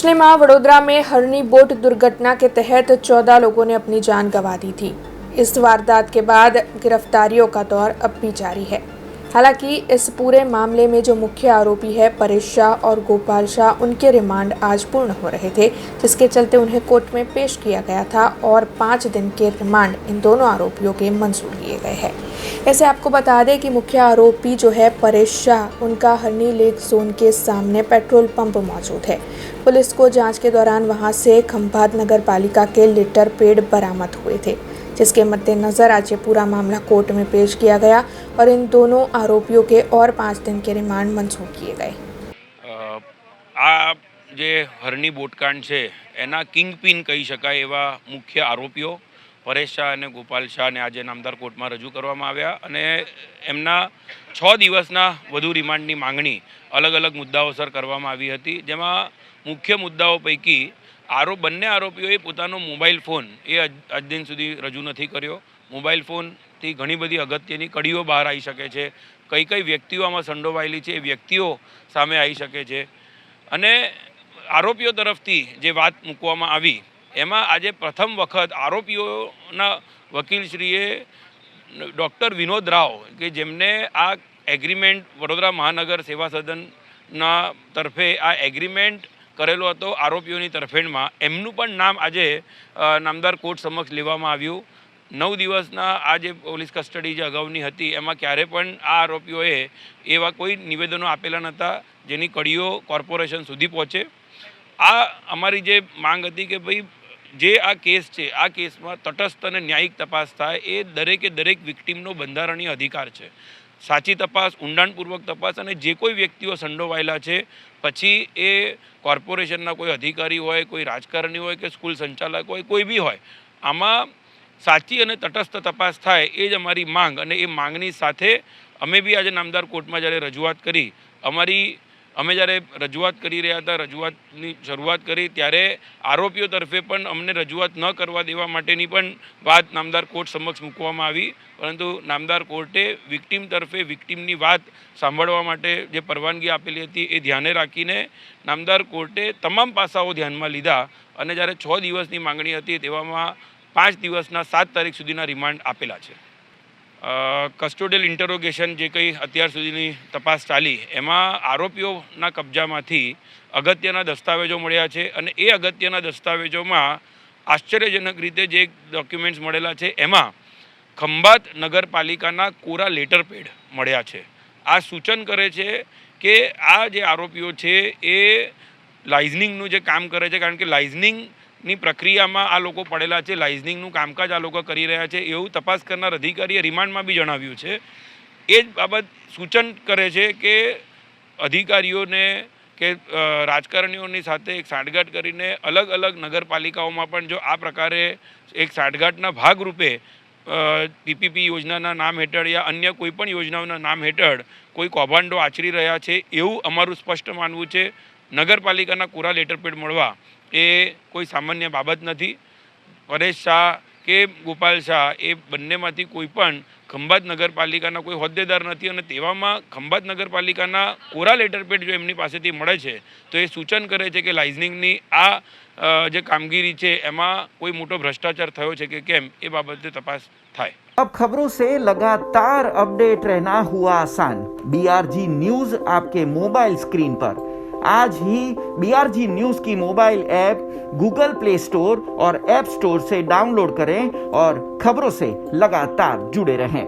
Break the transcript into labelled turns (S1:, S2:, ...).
S1: पिछले माह वडोदरा में हरनी बोट दुर्घटना के तहत 14 लोगों ने अपनी जान गंवा दी थी। इस वारदात के बाद गिरफ्तारियों का दौर अब भी जारी है। हालांकि इस पूरे मामले में जो मुख्य आरोपी है परेश शाह और गोपाल शाह, उनके रिमांड आज पूर्ण हो रहे थे, जिसके चलते उन्हें कोर्ट में पेश किया गया था और 5 दिन के रिमांड इन दोनों आरोपियों के मंजूर किए गए हैं। ऐसे आपको बता दें कि मुख्य आरोपी जो है परेश शाह, उनका हरनी लेक जोन के सामने पेट्रोल पंप मौजूद है। पुलिस को जांच के दौरान वहां से खंभात नगर पालिका के लिटर पेड़ बरामद हुए थे, जिसके मद्देनजर आज ये पूरा मामला कोर्ट में पेश किया गया और इन दोनों आरोपियों के और 5 दिन के रिमांड मंजूर किए गए।
S2: आ जे हरनी बोटकांड है एना किंगपिन कही शकाय एवा मुख्य आरोपीओ परेश शाह और गोपाल शाह ने आज नामदार कोर्ट में रजू करवामां आव्या अने एमना 6 दिवसना वधु रिमांडनी मांगणी अलग अलग मुद्दाओसर करवामां आवी हती, जेमां मुख्य मुद्दाओ पैकी बंने आरोपीओए पोतानो मोबाइल फोन आज दिन सुधी रजू नहीं कर्यो। मोबाइल फोन थी घणी बधी अगत्यनी कड़ीओ बहार आई शके छे, कई कई व्यक्तिओ आमां संडोवायेली छे ए व्यक्तिओ सामे आई शके छे। अने आरोपीओ तरफथी जे वात मूकवामां आवी एमां आजे प्रथम वखत आरोपीओना वकीलश्रीए डॉक्टर विनोद राव के जेमने आ एग्रीमेंट वडोदरा महानगर सेवा सदनना तरफे आ एग्रीमेंट करेलो हतो आरोपीओनी तरफेणमां, एमनुं पण नाम आजे नामदार कोर्ट समक्ष लेवामां आव्युं। 9 दिवसना आ जे पोलीस कस्टडी जे अगाऊनी हती एमां क्यारे पण आ आरोपीओए एवा कोई निवेदनो आपेला नहोता जेनी कड़ीओ कॉर्पोरेशन सुधी पहोंचे। आ अमारी जे मांग हती के भाई जे आ केस छे आ केसमां तटस्थ अने न्यायिक तपास थाय ए दरेके दरेक विक्टिमनो बंधारणीय अधिकार छे। साची तपास, ઊંડાણપૂર્વક तपास અને જે કોઈ વ્યક્તિઓ સંડોવાયેલા છે પછી એ કોર્પોરેશનના કોઈ અધિકારી હોય, કોઈ રાજકારણી હોય કે સ્કૂલ સંચાલક હોય, કોઈ બી હોય, આમાં સાચી અને તટસ્થ તપાસ થાય એ જ અમારી માંગ અને એ માંગની સાથે અમે બી આજે નામદાર કોર્ટમાં જ્યારે રજૂઆત કરી, અમે જ્યારે રજૂઆત કરી રહ્યા હતા, રજૂઆતની શરૂઆત કરી ત્યારે આરોપીઓ તરફે પણ અમને રજૂઆત ન કરવા દેવા માટેની પણ વાત નામદાર કોર્ટ સમક્ષ મૂકવામાં આવી, પરંતુ નામદાર કોર્ટે વિક્ટીમ તરફે વિક્ટીમની વાત સાંભળવા માટે જે પરવાનગી આપેલી હતી એ ધ્યાને રાખીને નામદાર કોર્ટે તમામ પાસાઓ ધ્યાનમાં લીધા અને જ્યારે 6 દિવસની માંગણી હતી તેવામાં 5 દિવસના 7 તારીખ સુધીના રિમાન્ડ આપેલા છે। કસ્ટોડિયલ ઇન્ટરોગેશન જે કંઈ અત્યાર સુધીની તપાસ ચાલી એમાં આરોપીઓના કબજામાંથી અગત્યના દસ્તાવેજો મળ્યા છે અને એ અગત્યના દસ્તાવેજોમાં આશ્ચર્યજનક રીતે જે ડોક્યુમેન્ટ્સ મળેલા છે એમાં ખંભાત નગરપાલિકાના કોરા લેટર પેડ મળ્યા છે। આ સૂચન કરે છે કે આ જે આરોપીઓ છે એ લાઇઝનિંગનું જે કામ કરે છે, કારણ કે લાઇઝનિંગની પ્રક્રિયામાં આ લોકો પડેલા છે, લાઇઝનિંગનું કામકાજ આ લોકો કરી રહ્યા છે એવું તપાસ કરનાર અધિકારીએ રિમાન્ડમાં બી જણાવ્યું છે। એ જ બાબત સૂચન કરે છે કે અધિકારીઓને કે રાજકારણીઓની સાથે એક સાંઠગાંઠ કરીને અલગ અલગ નગરપાલિકાઓમાં પણ જો આ પ્રકારે એક સાંઠગાંઠના ભાગરૂપે પીપીપી યોજનાના નામ हेठળ या अन्य कोईपण योजनाओं नाम हेठળ कोई कौभांडो आचरी रह्या छे एवं अमारुं स्पष्ट मानवुं छे। नगरपालिकाना कोरा लेटरपेड मळवा ए कोई सामान्य बाबत नथी। परेश शाह के गोपाल शाह ए बंनेमांथी कोईपण खंभात नगरपालिकाना कोई होद्देदार नथी अने तेवामां खंभात नगरपालिकाना कोरा लेटरपेड जो एमनी पासेथी मळे छे तो ए सूचन करे छे के लाइजनिंगनी आ जे कामगीरी छे एमां कोई मोटो भ्रष्टाचार थयो छे के केम ए बाबते तपास थाय।
S3: अब खबरों से लगातार अपडेट रहना हुआ आसान। BRG न्यूज आपके मोबाइल स्क्रीन पर। आज ही BRG न्यूज की mobile app Google play store और ऐप स्टोर से डाउनलोड करें और खबरों से लगातार जुड़े रहें।